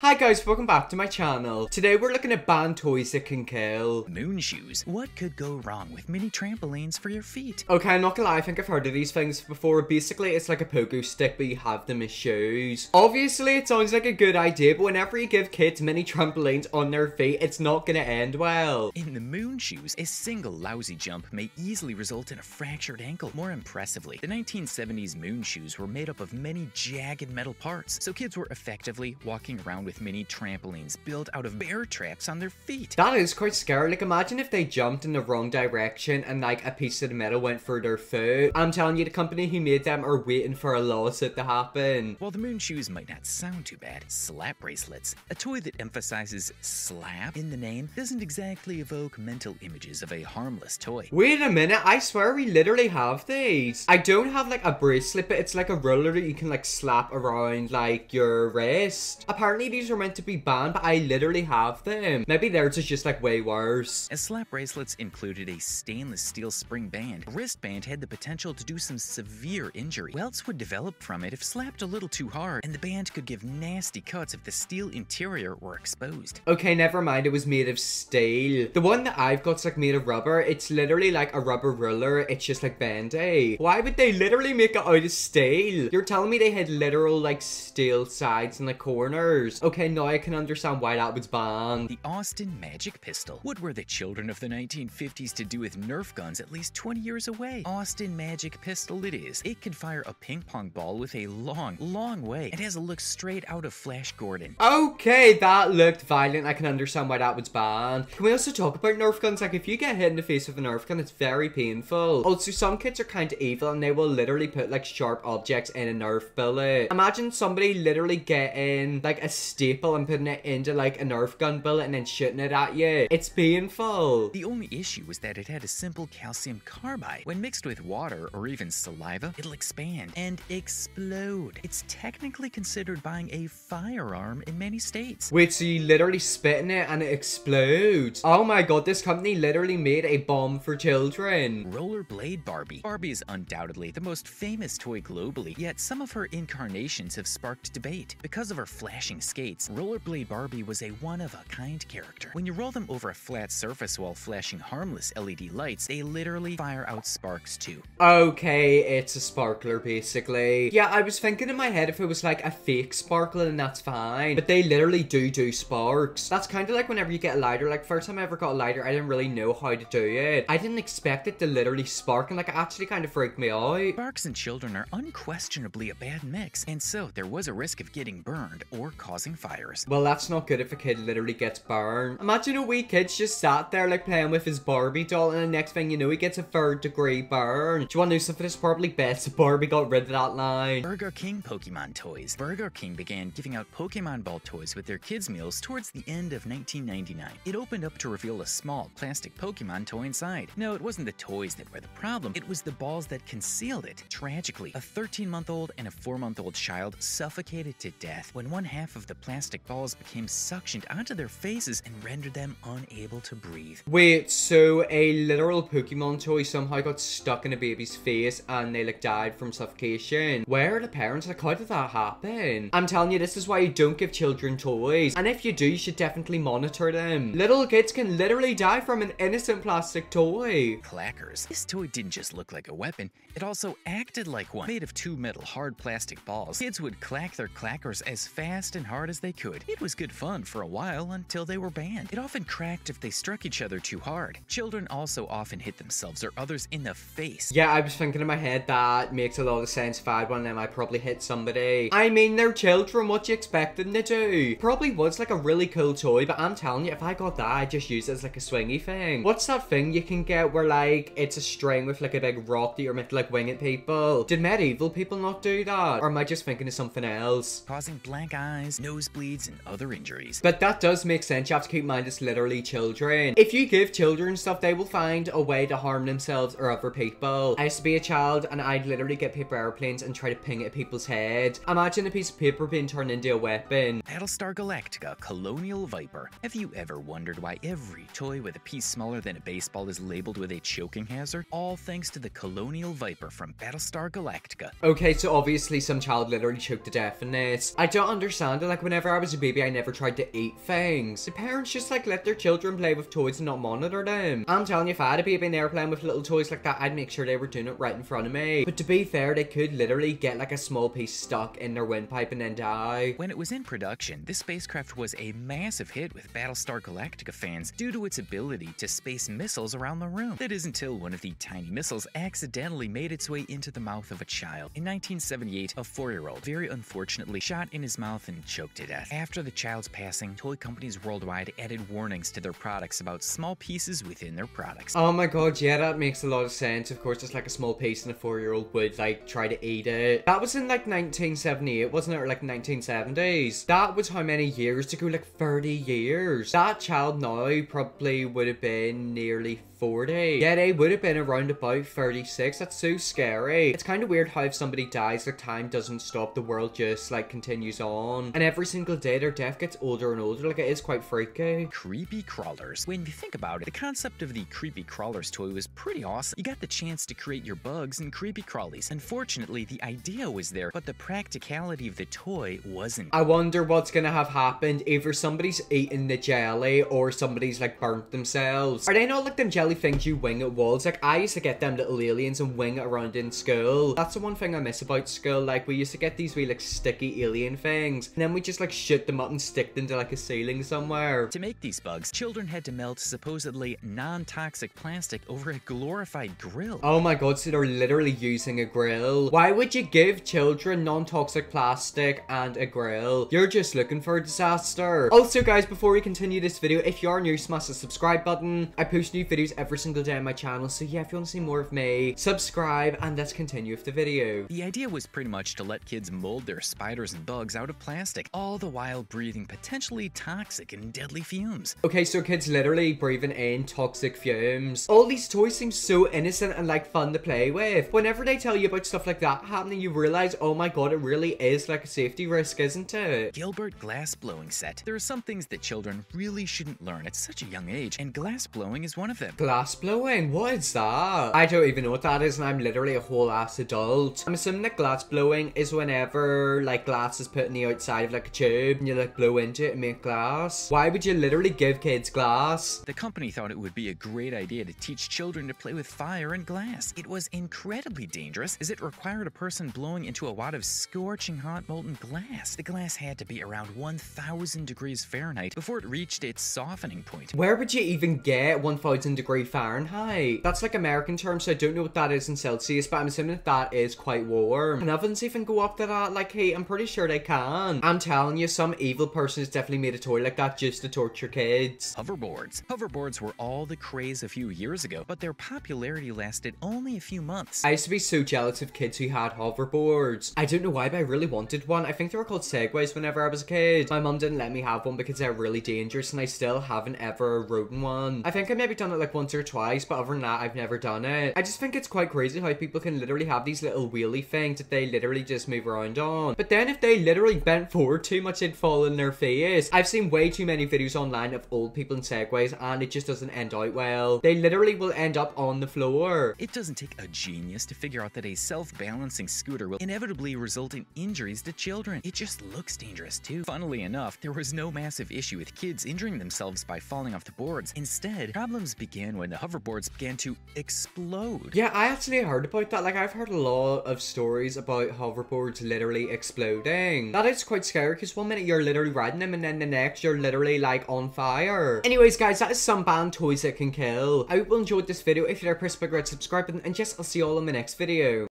Hi guys, welcome back to my channel. Today we're looking at banned toys that can kill. Moon shoes. What could go wrong with mini trampolines for your feet? Okay, I'm not gonna lie, I think I've heard of these things before. Basically, it's like a pogo stick, but you have them as shoes. Obviously, it sounds like a good idea, but whenever you give kids mini trampolines on their feet, it's not gonna end well. In the moon shoes, a single lousy jump may easily result in a fractured ankle. More impressively, the 1970s moon shoes were made up of many jagged metal parts, so kids were effectively walking around with mini trampolines built out of bear traps on their feet. That is quite scary. Like, imagine if they jumped in the wrong direction and like a piece of the metal went through their foot. I'm telling you, the company who made them are waiting for a lawsuit to happen. While the moon shoes might not sound too bad, slap bracelets, a toy that emphasizes slap in the name, doesn't exactly evoke mental images of a harmless toy. Wait a minute, I swear we literally have these. I don't have like a bracelet, but it's like a ruler that you can like slap around like your wrist. Apparently these are meant to be banned, but I literally have them. Maybe theirs is just like way worse. As slap bracelets included a stainless steel spring band, a wristband had the potential to do some severe injury. Welts would develop from it if slapped a little too hard, and the band could give nasty cuts if the steel interior were exposed. Okay, never mind, it was made of steel. The one that I've got's like made of rubber. It's literally like a rubber ruler. It's just like bendy. Why would they literally make it out of steel? You're telling me they had literal like steel sides and like corners. Okay, now I can understand why that was banned. The Austin Magic Pistol. What were the children of the 1950s to do with Nerf guns at least 20 years away? Austin Magic Pistol it is. It can fire a ping pong ball with a long way. It has a look straight out of Flash Gordon. Okay, that looked violent. I can understand why that was banned. Can we also talk about Nerf guns? Like, if you get hit in the face with a Nerf gun, it's very painful. Also, some kids are kind of evil and they will literally put like sharp objects in a Nerf bullet. Imagine somebody literally getting like a staple and putting it into like a Nerf gun bullet and then shooting it at you. It's painful. The only issue was that it had a simple calcium carbide. When mixed with water or even saliva, it'll expand and explode. It's technically considered buying a firearm in many states. Wait, so you literally spit in it and it explodes? Oh my god, this company literally made a bomb for children. Rollerblade Barbie. Barbie is undoubtedly the most famous toy globally, yet some of her incarnations have sparked debate. Because of her flashing skates, Rollerblade Barbie was a one-of-a-kind character. When you roll them over a flat surface while flashing harmless LED lights, they literally fire out sparks too. Okay, it's a sparkler basically. Yeah, I was thinking in my head if it was like a fake sparkler then that's fine. But they literally do sparks. That's kind of like whenever you get a lighter. Like, first time I ever got a lighter, I didn't really know how to do it. I didn't expect it to literally spark and like it actually kind of freaked me out. Sparks and children are unquestionably a bad mix, and so there was a risk of getting burned or causing fires. Well, that's not good if a kid literally gets burned. Imagine a wee kid just sat there like playing with his Barbie doll and the next thing you know he gets a 3rd degree burn. Do you want to know something that's probably best if Barbie got rid of that line? Burger King Pokemon toys. Burger King began giving out Pokemon ball toys with their kids meals towards the end of 1999. It opened up to reveal a small plastic Pokemon toy inside. No, it wasn't the toys that were the problem, it was the balls that concealed it. Tragically, a 13-month-old and a 4-month-old child suffocated to death when one half of the plastic balls became suctioned onto their faces and rendered them unable to breathe. Wait, so a literal Pokemon toy somehow got stuck in a baby's face and they like died from suffocation? Where are the parents? Like, how did that happen? I'm telling you, this is why you don't give children toys. And if you do, you should definitely monitor them. Little kids can literally die from an innocent plastic toy. Clackers. This toy didn't just look like a weapon, it also acted like one. Made of 2 metal hard plastic balls, kids would clack their clackers as fast and hard as they could. It was good fun for a while until they were banned. It often cracked if they struck each other too hard. Children also often hit themselves or others in the face. Yeah, I was thinking in my head that makes a lot of sense. If I had one of them, I'd probably hit somebody. I mean, they're children, what do you expect them to do? Probably was like a really cool toy, but I'm telling you, if I got that, I'd just use it as like a swingy thing. What's that thing you can get where like it's a string with like a big rock that you're meant to like wing at people? Did medieval people not do that? Or am I just thinking of something else? Causing black eyes, nosebleeds, and other injuries. But that does make sense. You have to keep in mind it's literally children. If you give children stuff, they will find a way to harm themselves or other people. I used to be a child and I'd literally get paper airplanes and try to ping it at people's head. Imagine a piece of paper being turned into a weapon. Battlestar Galactica Colonial Viper. Have you ever wondered why every toy with a piece smaller than a baseball is labeled with a choking hazard? All thanks to the Colonial Viper from Battlestar Galactica. Okay, so obviously some child literally choked to death in this. I don't understand it. Like, whenever I was a baby, I never tried to eat things. The parents just like let their children play with toys and not monitor them. I'm telling you, if I had a baby and they were playing with little toys like that, I'd make sure they were doing it right in front of me. But to be fair, they could literally get like a small piece stuck in their windpipe and then die. When it was in production, this spacecraft was a massive hit with Battlestar Galactica fans due to its ability to space missiles around the room. That is until one of the tiny missiles accidentally made its way into the mouth of a child. In 1978, a 4-year-old very unfortunately shot in his mouth and choked to death. After the child's passing, toy companies worldwide added warnings to their products about small pieces within their products. Oh my god, yeah, that makes a lot of sense. Of course, it's like a small piece and a 4-year-old would like try to eat it. That was in like 1978, wasn't it? Or like 1970s. That was how many years ago? Like 30 years. That child now probably would have been nearly 40. Yeah, they would have been around about 36. That's so scary. It's kind of weird how if somebody dies, their time doesn't stop. The world just like continues on. And every single day their death gets older and older. Like, it is quite freaky. Creepy crawlers. When you think about it, the concept of the creepy crawlers toy was pretty awesome. You got the chance to create your bugs and creepy crawlies. Unfortunately, the idea was there, but the practicality of the toy wasn't. I wonder what's gonna have happened. Either somebody's eaten the jelly or somebody's like burnt themselves. Are they not like them jelly things you wing at walls? Like, I used to get them little aliens and wing it around in school. That's the one thing I miss about school. Like, we used to get these wee like sticky alien things, and then we just like shoot them up and stick them to like a ceiling somewhere. To make these bugs, children had to melt supposedly non-toxic plastic over a glorified grill. Oh my god, so they're literally using a grill. Why would you give children non-toxic plastic and a grill? You're just looking for a disaster. Also guys, before we continue this video, if you are new, smash the subscribe button. I post new videos every single day on my channel, so yeah, if you want to see more of me, subscribe and let's continue with the video. The idea was pretty much to let kids mold their spiders and bugs out of plastic, all the while breathing potentially toxic and deadly fumes. Okay, so kids literally breathing in toxic fumes. All these toys seem so innocent and like fun to play with. Whenever they tell you about stuff like that happening, you realize, oh my god, it really is like a safety risk, isn't it? Gilbert glass blowing set. There are some things that children really shouldn't learn at such a young age, and glass blowing is one of them. Glass blowing? What is that? I don't even know what that is, and I'm literally a whole ass adult. I'm assuming that glass blowing is whenever like glass is put in the outside of like a tube and you like blow into it and make glass. Why would you literally give kids glass? The company thought it would be a great idea to teach children to play with fire and glass. It was incredibly dangerous as it required a person blowing into a wad of scorching hot molten glass. The glass had to be around 1000 degrees Fahrenheit before it reached its softening point. Where would you even get 1000 degree Fahrenheit? That's like American terms, so I don't know what that is in Celsius, but I'm assuming that is quite warm. Can ovens even go up to that? Like, hey, I'm pretty sure they can. I'm telling you, some evil person has definitely made a toy like that just to torture kids. Hoverboards. Hoverboards were all the craze a few years ago, but their popularity lasted only a few months. I used to be so jealous of kids who had hoverboards. I don't know why, but I really wanted one. I think they were called Segways whenever I was a kid. My mum didn't let me have one because they're really dangerous, and I still haven't ever ridden one. I think I maybe done it like once or twice, but other than that, I've never done it. I just think it's quite crazy how people can literally have these little wheelie things that they literally just move around on. But then if they literally bent forward too much, it'd fall in their face. I've seen way too many videos online of old people in Segways, and it just doesn't end out well. They literally will end up on the floor. It doesn't take a genius to figure out that a self-balancing scooter will inevitably result in injuries to children. It just looks dangerous too. Funnily enough, there was no massive issue with kids injuring themselves by falling off the boards. Instead, problems began when the hoverboards began to explode. Yeah, I actually heard about that. Like, I've heard a lot of stories about hoverboards literally exploding. That is quite scary because one minute you're literally riding them and then the next you're literally like on fire. Anyways guys, that is some banned toys that can kill. I hope you enjoyed this video. If you're a press big red subscribe button, and yes, I'll see you all in my next video.